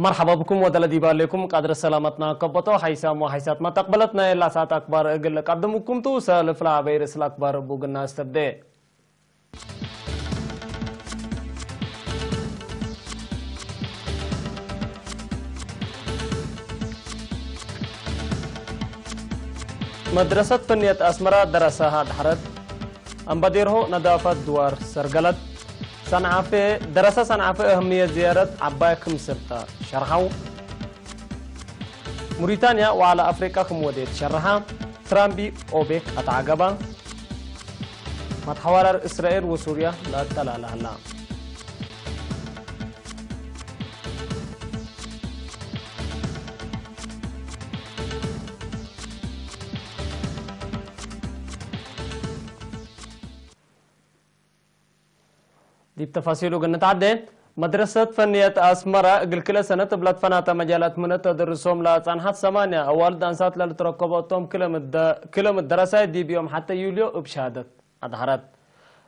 مرحبا بكم ودل ديبا لكم قدر سلامتنا كبطو حيسام وحيسات ما تقبلتنا إلا ساعة أكبر أقل قدمكم توصل فلا بيرس الأكبر بوغنا استبدأ مدرسة فنية أسمرة درسها دحرت أمباديرهو نظافة دوار سرقلت صنعافة دراسة صنعافة أهمية زيارة عباكم سرطة شرحوا موريتانيا وعلى أفريقيا كموديت شرحها ترامبي أوبك أتعقبا متحوار إسرائيل وسوريا لا تلالا لا دي بتفاصيله قلنا عدي مدرسة فنية أسمرة قل كل سنة بلاد فناتا مجالات من تدرسهم لا تنحت 8 أول دانسات للترقباتهم كلهم الدراسة دي بيوم حتى يوليو بشهادة أظهرت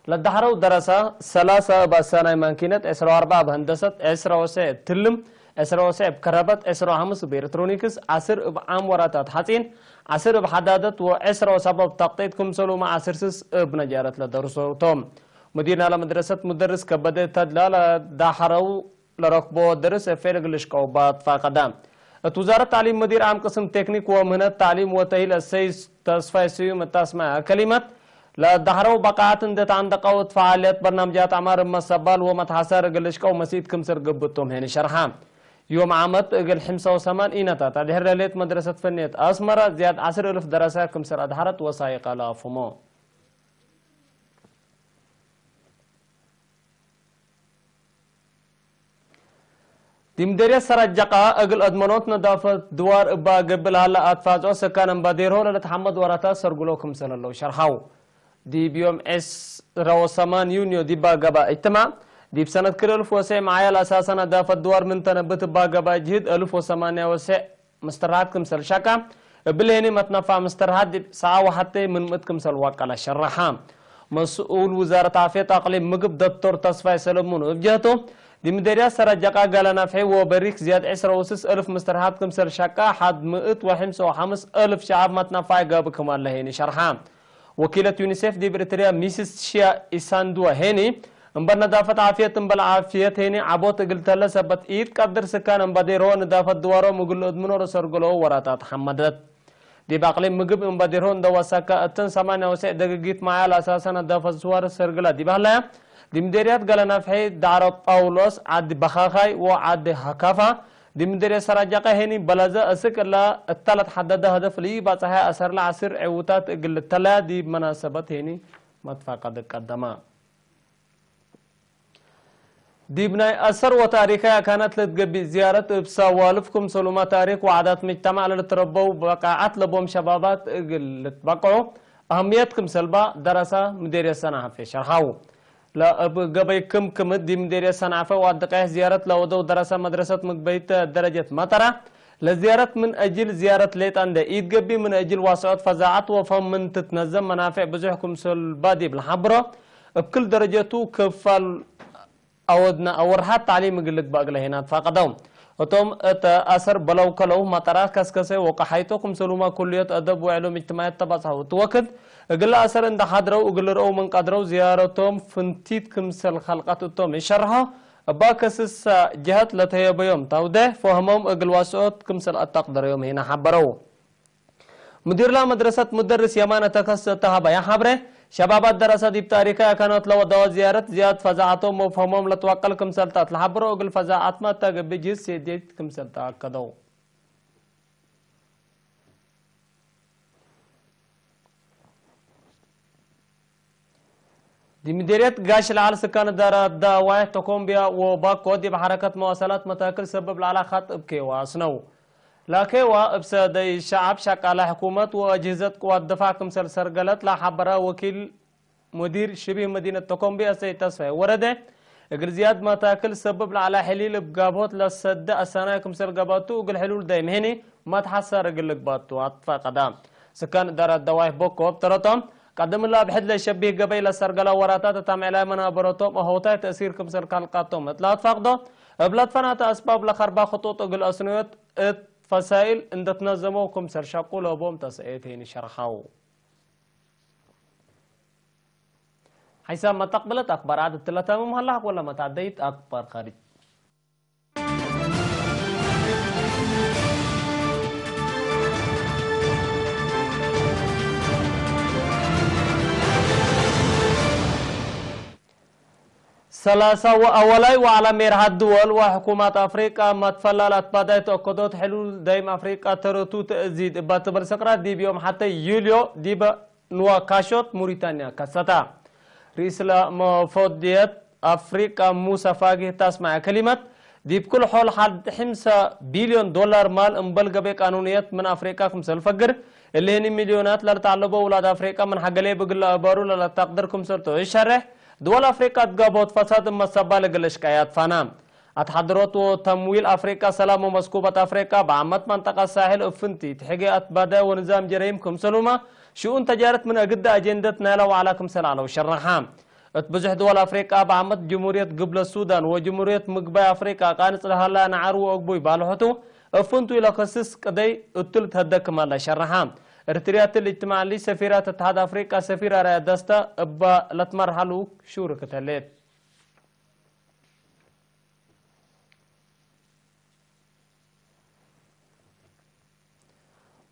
للدحروا دراسة 3 بسنة مانكينة 4 بهندسة 10 تلم 10 بكهرباء 10 بإلكترونيكس 10 بعام وراتات حتين 10 بحدادة و10 سبب تقطيتكم سلو مع 10 بنجارة لدرسوتهم مديرنا على مدرسة مدرس كبدة تدلال دحروا لركبو درس فيرق لشكوبات فقدام وزارة التعليم مدير عام قسم تكنيك ومهنة التعليم وتأهيل السيس تصفي سيوم التسمع كلمة لا دحروا بقعات اندت عند قوة فعاليات برنامجات عمار المصبال ومتحسر قلشكو مسيد كمسر قبطهم هنا شرحام يوم عامت قل 75 إينتا تدهر ليت مدرسة فنية أسمرة زياد 10,000 دراسة كمسر أدهرت وسائق لافمو دمدريا سرجقا أقل أدمنوت نظافة دوار إبا قبل هلا أتفاجئ سكان مباديرهو لتحمد ورطا سرقلوكم سنة الله شرحاو دي بيوم روسمان يونيو دي با قبا اجتماع دي بسنة كل 1000 معايا الأساسا نظافة دوار من تنبت با قبا جهد 1008 مسترهاتكم سل شاكا بلهني متنفع مسترهات دي ساعة وحتى من متكم سل واقع شرحام مسؤول وزارة عافية أقليم مقب دكتور تصفي سلمون وبجهته دي مدريا سرجقا قال نافعي وبريك زياد 10,000 مسترهاتكم سل شاكا حد 155,000 شعب متنفع قابكم الله هيني شرحام وكيلة يونيسيف دي بريتريا ميسيس شيا إساندوا هيني انبر نظافة عافية انبر عافية هيني عبوت قلت لها سبت ايد قدر سكان انباديرو نظافة دوارو مقلو ادمنو رسرقلو وراتات حمدت دي باقلي مقب انباديرو ندوا ساكا اتن 8 دقيقيت معايا الاساسا نظافة زوار سرقلا دي بحلا دي مديريات قال نافعي دارو باولوس عد بخاخاي وعد هكافا دي مديرية سراجاقة هيني بلازة اسك الله الثلاث حدد هدف لي باصحة أسر العصر عوتات قل التلا دي مناسبة هيني مدفع قد قدما دي بناي أسر وتاريخها كانت لتقبي زيارة بسوالفكم سلوما تاريخ وعادات مجتمع للتربو بقاعات لبوم شبابات قل تبقعوا أهميتكم سلبا دراسة مديرية السنة في شرحاو لا قبي كم دي مديرية صنعفة وعدقه زيارة لودو دراسة مدرسة مقبيت درجة مطرة لزيارة من أجل زيارة ليت عند إيد قبي من أجل واسعات فزاعات وفهم من تتنظم منافع بزحكم سلبادي بالحبرة بكل درجته كفال أودنا أورها تعليم قلق باقله هنا فقدهم وتم أثر بلو كلو مطرة كسكسة وقحيتكم سلوما كلية أدب وعلوم اجتماعية تبصها وتوكد قل أثر عند حضروا وقل رأوا من قدروا زيارتهم فنتيت كمسل خلقاتهم شرها باكسس جهات لتهي بيوم توده فهمهم قل واسعود كمسل التقدر يوم هنا حبروا مدير لا مدرسة مدرس يمانة تكستها بيا حبره شبابات دراسة دي بتاريخها كانت لو دوا زيارة زياد فزاعتهم وفهمهم لتوكل كمسل تحبروا وقل فزاعت ما تقبي جيس سيديت كمسل تأكدوا دي مديرية قاش العالم سكان دارا دواء تقوم بها وباكو دي بحركة مواصلات متاكل سبب العلاقات ابكي واسنو لكن وابسد الشعب شك على حكومة واجهزة قوات دفاع كمسل سرقلت لا حبرا وكيل مدير شبه مدينة تقوم بها سيتصفى ورده اقل زياد متاكل سبب على حليل بقابوت للسد السنة كمسل قابوتو وقل حلول دايم هني ما تحسر اقل قباتو اطفى قدام سكان دارا دواء بوكو بترطم قدم الله بحد لشبيه قبيل السرقلة وراتات تامعلا منابرتهم وهوتا تأثير كمسر كالقاتهم اطلاعات فاقدو بلاد فنات أسباب لخربا خطوط اقل أسنويت فسائل اند تنظموا كمسر شاقو لبوم تسئيتين شرحاو حيث ما تقبلت أخبار عدد 3 مهلا ولا ما تعديت أكبر خارج ثلاثة وأولاي وعلى ميرها الدول وحكومات أفريقيا ما تفللت بدأت أكدوت حلول دايم أفريقيا ترتو تزيد باتبر سكرات دي بيوم حتى يوليو دي نوا كاشوت موريتانيا كستا رئيس المفوضية أفريقيا موسى فاقه تسمع كلمة دي بكل حول حد 5 بليون دولار مال انبلغ بي قانونيات من أفريقيا كمسل فقر اللي هني مليونات لتعلبوا ولاد أفريقيا من حقلي بقل أبارو لتقدركم سلطو الشرح دول أفريقيا تقابوت فساد مصابة لقلش كايات فانام أتحضرت وتمويل أفريقيا سلام ومسكوبة أفريقيا بعمت منطقة الساحل أفنتي تحقي أتبادا ونظام جريم كمسلوما شؤون تجارت من أجد أجندة نالا وعلى كمسل على وشرحام اتبزح دول أفريقيا بعمت جمهورية قبل السودان وجمهورية مقباي أفريقيا كانت لها لا نعرو أقبوي بالحتو أفنتو إلى خصيص كدي اتلت هدك مالا شرحام ارتريات الاجتماع اللي سفيرات اتحاد افريقيا سفيرة رئاسة ابا لتمر حلوك شوركة الليل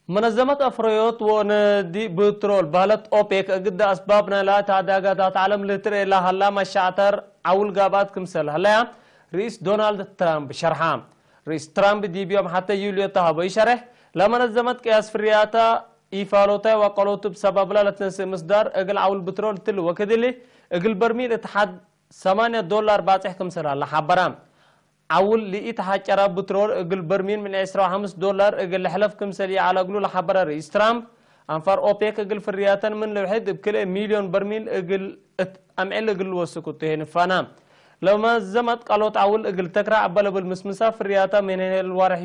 منظمة افريوت وندي بترول بالت اوبيك اقد اسبابنا لا تعداقات عالم لتر الى هلا مشاعتر عول قابات كمسل هلا رئيس دونالد ترامب شرحام رئيس ترامب دي بيوم حتى يوليو تهبو يشرح لمنظمة كياس فرياتا إيفالوتا وقالوت بسبب لا تنسى مصدر اقل عول بترول تلو وكذلك اقل برميل اتحاد 8 دولار باتحكم سرها لحبرام عول لإتحاد شراب بترول اقل برميل من 25 دولار اقل لحلف كمسلية على قلو لحبرا رئيس ترامب انفار اوبيك اقل فرياتا من لوحيد بكل مليون برميل اقل امعيل اقل وسكوتهن فانام لما زمت قالوت عول اقل تكرا عبالة بالمسمسة فرياتا من الوارح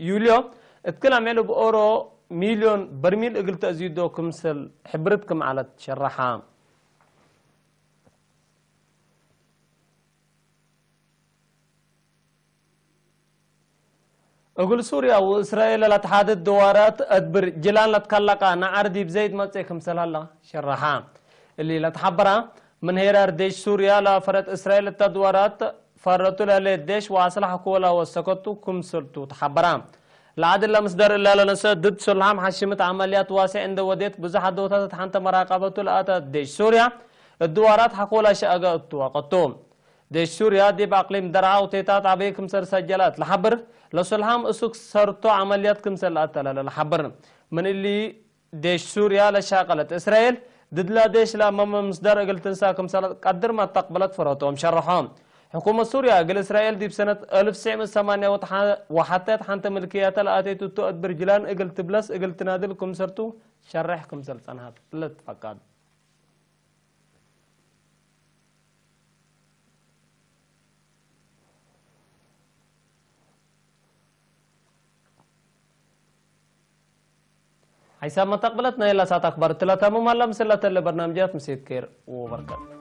يوليو اتكل امعيلو بأورو مليون برميل اقل تأزيدو كمسل حبرتكم على تشرحام اقول سوريا واسرائيل لتحاد الدوارات ادبر جلان لتكلقا نعردي بزيد مصيكم سلالة شرحام اللي لتحبرا من هيرار ديش سوريا لفرت اسرائيل التدوارات فرتو للديش واصلح كولا وسكتو كمسلتو تحبرام العدل مصدر الله لنسى ضد سلام حشمت عمليات واسع عند وديت بزح دوتات حنت مراقبة الآتات ديش سوريا الدوارات حقولا شأقات وقتوم ديش سوريا دي بأقليم درعا وتيتات عبيكم سر سجلات لحبر لسلام اسوك سرتو عمليات كمسر الآتلا لحبر من اللي ديش سوريا لشاقلت إسرائيل ضد لا ديش لا مصدر قلت تنساكم سر قدر ما تقبلت فراتهم شرحهم حكومة سوريا قل إسرائيل دي بسنة 1908 وحتى حنت ملكيات الآتيت تؤدبر جلان اقل تبلس اقل تنادلكم سرتو شرحكم سلطنات لت فقاد حيث ما تقبلتنا إلا ساعة أخبار 3 ممالا مسلة البرنامجات مسيد كير وبركاته